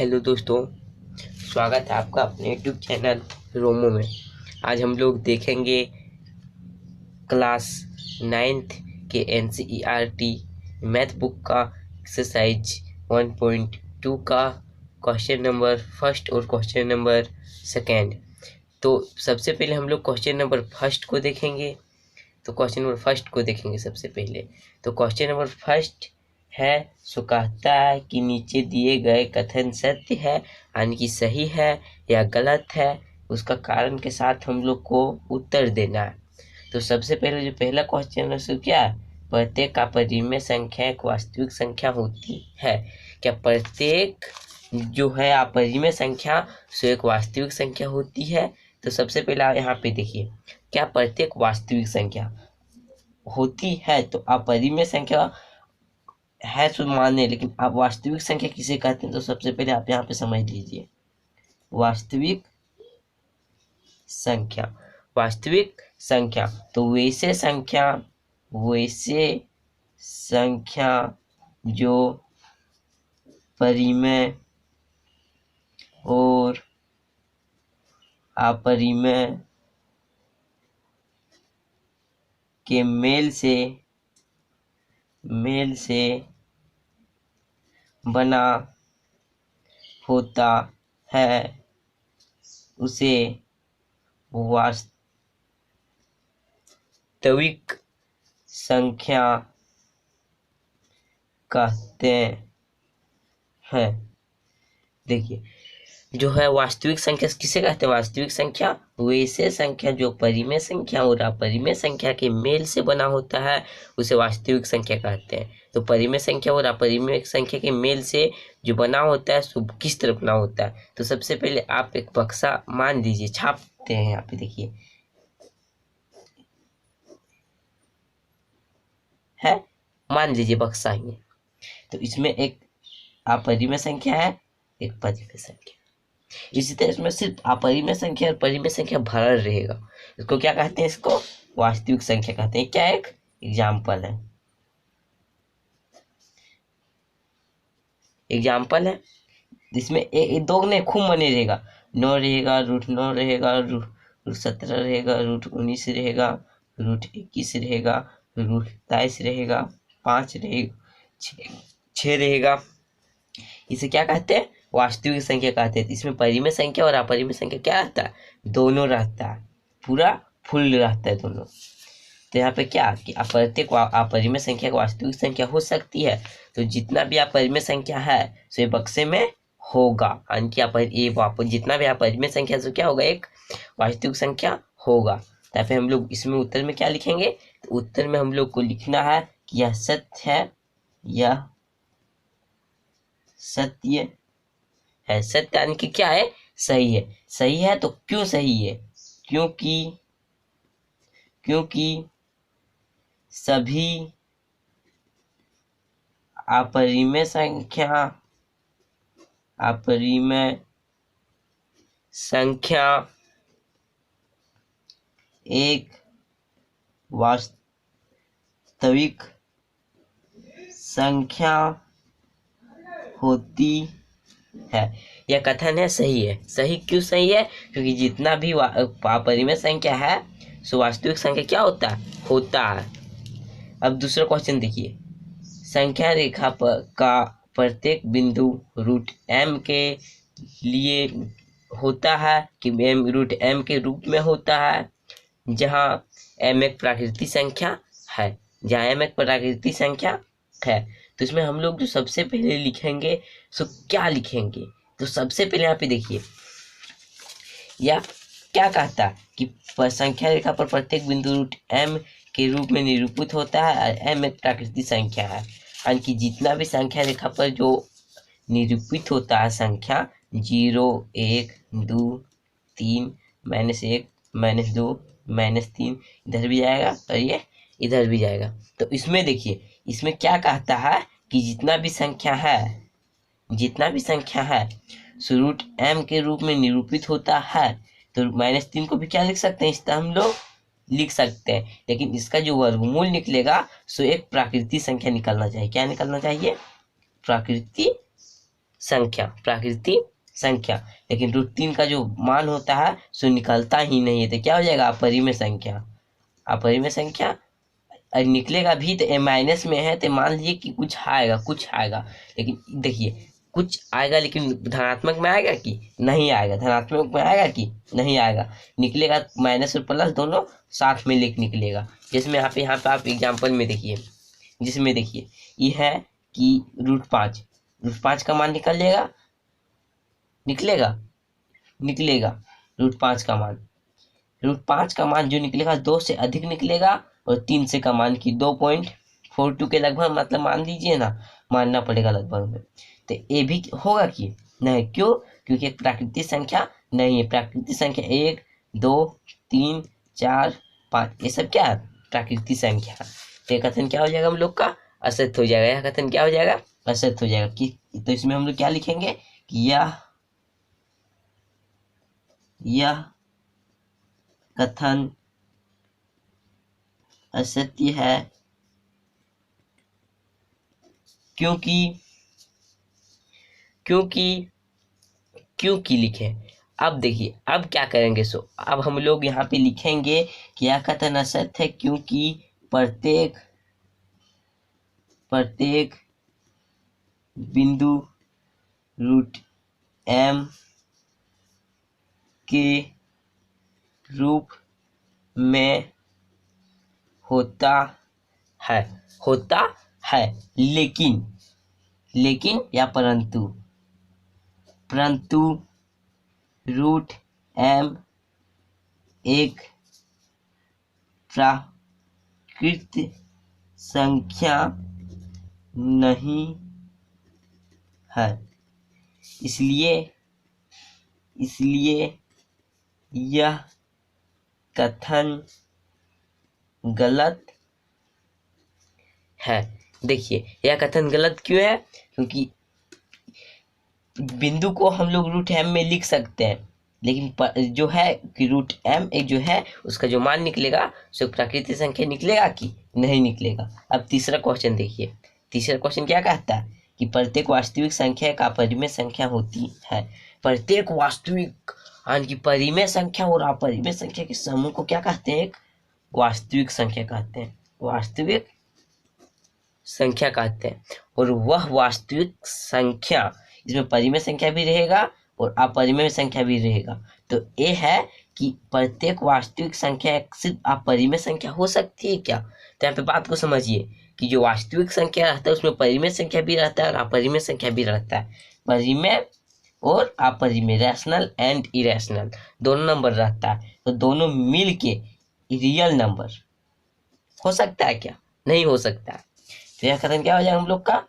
Hello दोस्तों, स्वागत है आपका अपने यूट्यूब चैनल रोमो में। आज हम लोग देखेंगे क्लास 9th के NCERT मैथ बुक का एक्सरसाइज 1.2 का क्वेश्चन नंबर फर्स्ट और क्वेश्चन नंबर सेकेंड। तो सबसे पहले हम लोग क्वेश्चन नंबर फर्स्ट को देखेंगे। सबसे पहले तो क्वेश्चन नंबर फर्स्ट है, सो कहता है कि नीचे दिए गए कथन सत्य है यानी कि सही है या गलत है, उसका कारण के साथ हम लोग को उत्तर देना है। तो सबसे पहले जो पहला क्वेश्चन है सो क्या है, प्रत्येक अपरिमेय संख्या एक वास्तविक संख्या होती है। क्या प्रत्येक जो है अपरिमेय संख्या सो एक वास्तविक संख्या होती है? तो सबसे पहले आप यहाँ पे देखिए, क्या प्रत्येक वास्तविक संख्या होती है? तो अपरिमेय संख्या है तो माने, लेकिन आप वास्तविक संख्या किसे कहते हैं? तो सबसे पहले आप यहाँ पे समझ लीजिए, वास्तविक संख्या तो वैसे संख्या जो परिमेय और अपरिमेय के मेल से बना होता है उसे वास्तविक संख्या कहते हैं। देखिए, जो है वास्तविक संख्या किसे कहते हैं? वास्तविक संख्या वैसे संख्या जो परिमेय संख्या और अपरिमेय संख्या के मेल से बना होता है उसे वास्तविक संख्या कहते हैं। तो परिमेय संख्या और अपरिमेय संख्या के मेल से जो बना होता है सो किस तरह बना होता है? तो सबसे पहले आप एक बक्सा मान लीजिए, छापते हैं यहाँ पे, देखिए है, मान लीजिए बक्सा ही है। तो इसमें एक अपरिमेय संख्या है, एक परिमेय संख्या। इसी तरह इसमें सिर्फ अपरिमेय संख्या और परिमेय संख्या भरा रहेगा। इसको क्या कहते हैं? इसको वास्तविक संख्या कहते हैं। क्या एक एग्जाम्पल है जिसमें दो ने खूब मने रहेगा, 9 रहेगा, √9 रहेगा, √17 रहेगा, √19 रहेगा, √21 रहेगा, √27 रहेगा, 5 रहेगा, 6 रहेगा। इसे क्या कहते हैं? वास्तविक संख्या कहते हैं। इसमें परिमेय संख्या और अपरिमेय संख्या क्या रहता है? दोनों रहता है, पूरा फुल रहता है दोनों। तो यहाँ पे क्या कि प्रत्येक अपरिमेय संख्या वास्तविक संख्या हो सकती है। तो जितना भी अपरिमेय संख्या है सो ये बक्से में होगा, यानी कि जितना भी अपरिमेय संख्या सो क्या होगा? एक वास्तविक संख्या होगा। तो फिर हम लोग इसमें उत्तर में क्या लिखेंगे? तो उत्तर में हम लोग को लिखना है कि यह सत्य है, यह सत्य है। सत्य यानी कि क्या है? सही है। सही है तो क्यों सही है? क्योंकि सभी अपरिमेय संख्या एक वास्तविक संख्या होती है। यह कथन है सही है। सही क्यों सही है? क्योंकि जितना भी अपरिमेय संख्या है सो वास्तविक संख्या क्या होता है। अब दूसरा क्वेश्चन देखिए, संख्या रेखा पर का प्रत्येक बिंदु √m के लिए होता है कि √m के रूप में होता है, जहाँ m एक प्राकृतिक संख्या है। तो इसमें हम लोग जो सबसे पहले लिखेंगे सो क्या लिखेंगे? तो सबसे पहले यहाँ पे देखिए, यह क्या कहता है कि संख्या रेखा पर प्रत्येक बिंदु √m के रूप में निरूपित होता है और m एक प्राकृतिक संख्या है। यानी कि जितना भी संख्या रेखा पर जो निरूपित होता है संख्या 0, 1, 2, 3, -1, -2, -3 इधर भी जाएगा और ये इधर भी जाएगा। तो इसमें देखिए, इसमें क्या कहता है कि जितना भी संख्या है सो √m के रूप में निरूपित होता है। तो -3 को भी क्या लिख सकते हैं? इस तरह हम लोग लिख सकते हैं, लेकिन इसका जो वर्गमूल निकलेगा सो एक प्राकृतिक संख्या निकलना चाहिए। क्या निकलना चाहिए? प्राकृतिक संख्या, प्राकृतिक संख्या। लेकिन √3 का जो मान होता है सो निकलता ही नहीं है, तो क्या हो जाएगा अपरिमेय संख्या। अपरिमेय संख्या और निकलेगा भी तो माइनस में है, तो मान लीजिए कि कुछ आएगा, लेकिन देखिए कुछ आएगा लेकिन धनात्मक में आएगा कि नहीं आएगा, धनात्मक में आएगा कि नहीं आएगा, निकलेगा माइनस और प्लस दोनों साथ में लेके निकलेगा। जिसमें यहाँ पे आप एग्जाम्पल में देखिए, जिसमें देखिए ये है कि √5 का मान निकलेगा √5 का मान जो निकलेगा 2 से अधिक निकलेगा, और 3 से का मान की 2.42 के लगभग, मतलब मान लीजिए ना, मानना पड़ेगा लगभग में। तो ये भी होगा कि नहीं, क्यों? क्योंकि एक प्राकृतिक संख्या नहीं है। प्राकृतिक संख्या 1 2 3 4 5 ये सब क्या है प्राकृतिक संख्या। तो ये कथन क्या हो जाएगा हम लोग का असत्य हो जाएगा। यह कथन क्या हो जाएगा असत्य हो जाएगा। कि तो इसमें हम लोग क्या लिखेंगे कि यह कथन असत्य है क्योंकि लिखे। अब देखिए अब क्या करेंगे, सो अब हम लोग यहाँ पे लिखेंगे कि यह कथन असत्य है क्योंकि प्रत्येक बिंदु √m के रूप में होता है, लेकिन या परंतु √m एक प्राकृत संख्या नहीं है, इसलिए यह कथन गलत है। देखिए यह कथन गलत क्यों है, क्योंकि बिंदु को हम लोग √m में लिख सकते हैं, लेकिन जो है कि √m एक जो है उसका जो मान निकलेगा सो प्राकृतिक संख्या निकलेगा कि नहीं निकलेगा। अब तीसरा क्वेश्चन देखिए, तीसरा क्वेश्चन क्या कहता है कि प्रत्येक वास्तविक संख्या एक अपरिमेय संख्या होती है। प्रत्येक वास्तविक यानी कि परिमेय संख्या और अपरिमेय संख्या के समूह को क्या कहते हैं, एक वास्तविक संख्या कहते हैं, वास्तविक संख्या कहते हैं। और वह वास्तविक संख्या, इसमें परिमेय संख्या भी रहेगा और अपरिमेय संख्या भी रहेगा। तो ये है कि प्रत्येक वास्तविक संख्या सिर्फ अपरिमेय संख्या हो सकती है क्या। तो यहाँ पे बात को समझिए कि जो वास्तविक संख्या रहता है उसमें परिमेय संख्या भी रहता है और अपरिमेय संख्या भी रहता है। परिमेय और अपरिमेय, रैशनल एंड इरेशनल दोनों नंबर रहता है। तो दोनों मिल के रियल नंबर हो सकता है क्या, नहीं हो सकता है। तो यह कथन क्या हो जाएगा हम लोग का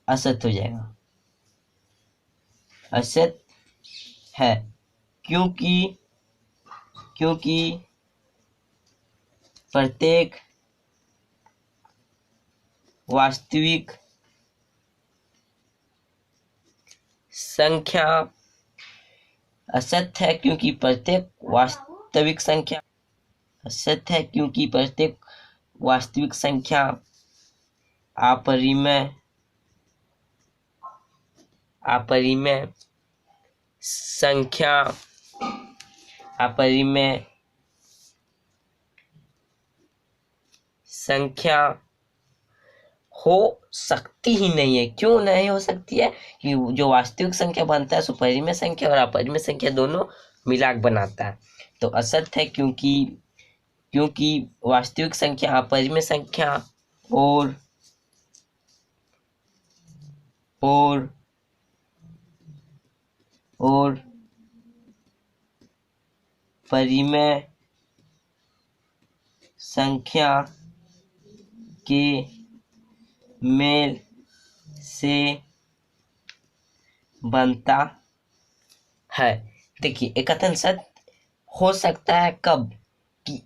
असत्य हो जाएगा, असत्य है क्योंकि प्रत्येक वास्तविक संख्या असत्य है क्योंकि प्रत्येक वास्तविक संख्या असत्य है क्योंकि प्रत्येक वास्तविक संख्या अपरिमेय संख्या हो सकती ही नहीं है। क्यों नहीं हो सकती है, कि जो वास्तविक संख्या बनता है सो परिमेय संख्या और अपरिमेय संख्या दोनों मिलाकर बनाता है। तो असत्य है क्योंकि वास्तविक संख्या अपरिमेय संख्या और परिमेय संख्या के मेल से बनता है। देखिए एक कथन सत्य हो सकता है कब, कि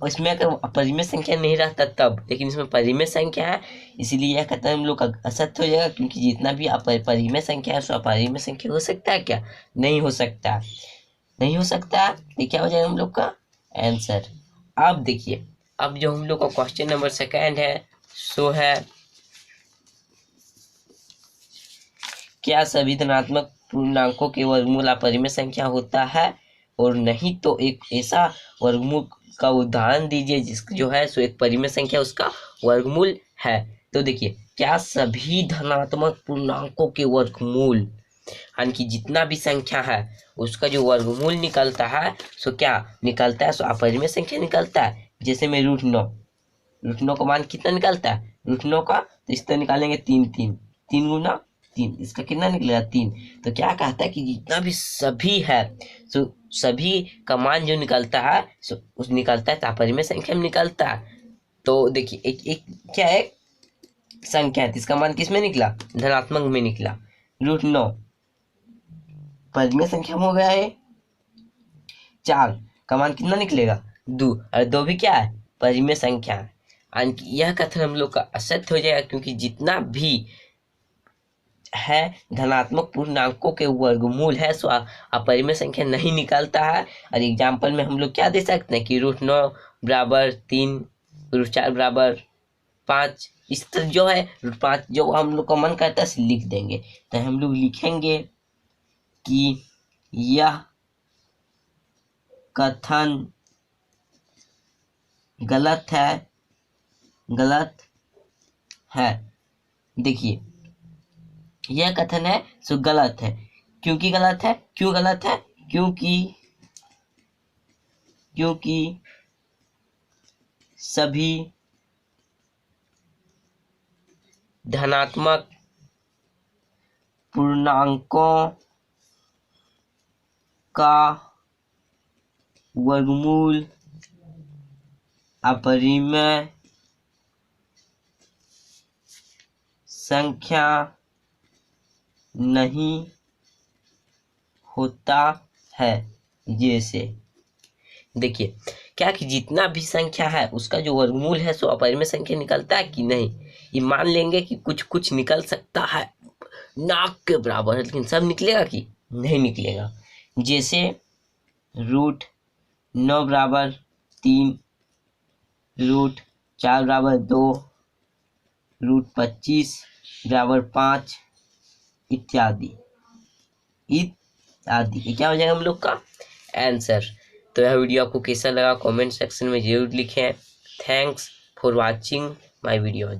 इसमें अगर परिमेय संख्या नहीं रहता तब, लेकिन इसमें परिमेय संख्या है इसलिए यह कथन हम लोग का असत्य हो जाएगा। क्योंकि जितना भी परिमेय संख्या है सो अपरिमेय संख्या हो सकता है क्या, नहीं हो सकता, नहीं हो सकता। ये क्या हो जाएगा हम लोग का आंसर। अब देखिए अब जो हम लोग का क्वेश्चन नंबर 2 है सो है क्या सभी धनात्मक पूर्णांकों के वर्गमूल अपरिमेय संख्या होता है, और नहीं तो एक ऐसा वर्गमूल का उदाहरण दीजिए जिसका जो है सो एक परिमेय संख्या उसका वर्गमूल है। तो देखिए, क्या सभी धनात्मक पूर्णांकों के वर्गमूल, यानी कि जितना भी संख्या है उसका जो वर्गमूल निकलता है सो क्या निकलता है, सो अपरिमेय संख्या निकलता है। जैसे में रूट नौ का मान कितना निकलता है, रूट 9 का, तो इस तरह निकालेंगे 3 गुना 3, इसका कितना निकलेगा 3। तो क्या कहता है कि जितना भी सभी है सो सभी का मान जो निकलता है सो उस निकलता है अपरिमेय संख्या में निकलता है। तो देखिए एक क्या है, संख्या है, इसका मान किस में निकला, धनात्मक में निकला। रूट 9 परिमेय संख्या में हो गया है, 4 का मान कितना निकलेगा 2, और 2 भी क्या है, परिमेय संख्या है। यह कथन हम लोग का असत्य हो जाएगा, क्योंकि जितना भी है धनात्मक पूर्णांकों के वर्गमूल है सो अपरिमेय संख्या नहीं निकलता है। और एग्जाम्पल में हम लोग क्या दे सकते हैं कि रूट 9 बराबर 3, रूट 4 बराबर 5, इस तरह जो है रूट 5 जो हम लोग का मन करता है लिख देंगे। तो हम लोग लिखेंगे कि यह कथन गलत है। देखिए, यह कथन है सो गलत है। क्यों गलत है, क्योंकि सभी धनात्मक पूर्णांकों का वर्गमूल अपरिमेय संख्या नहीं होता है। जैसे देखिए क्या कि जितना भी संख्या है उसका जो वर्गमूल है सो अपरिमेय संख्या निकलता है कि नहीं। ये मान लेंगे कि कुछ कुछ निकल सकता है नाक के बराबर, लेकिन सब निकलेगा कि नहीं निकलेगा। जैसे रूट 9 बराबर 3, रूट 4 बराबर 2, रूट 25 बराबर 5 इत्यादि। ये क्या हो जाएगा हम लोग का आंसर। तो यह वीडियो आपको कैसा लगा कमेंट सेक्शन में जरूर लिखें। Thanks for watching my videos.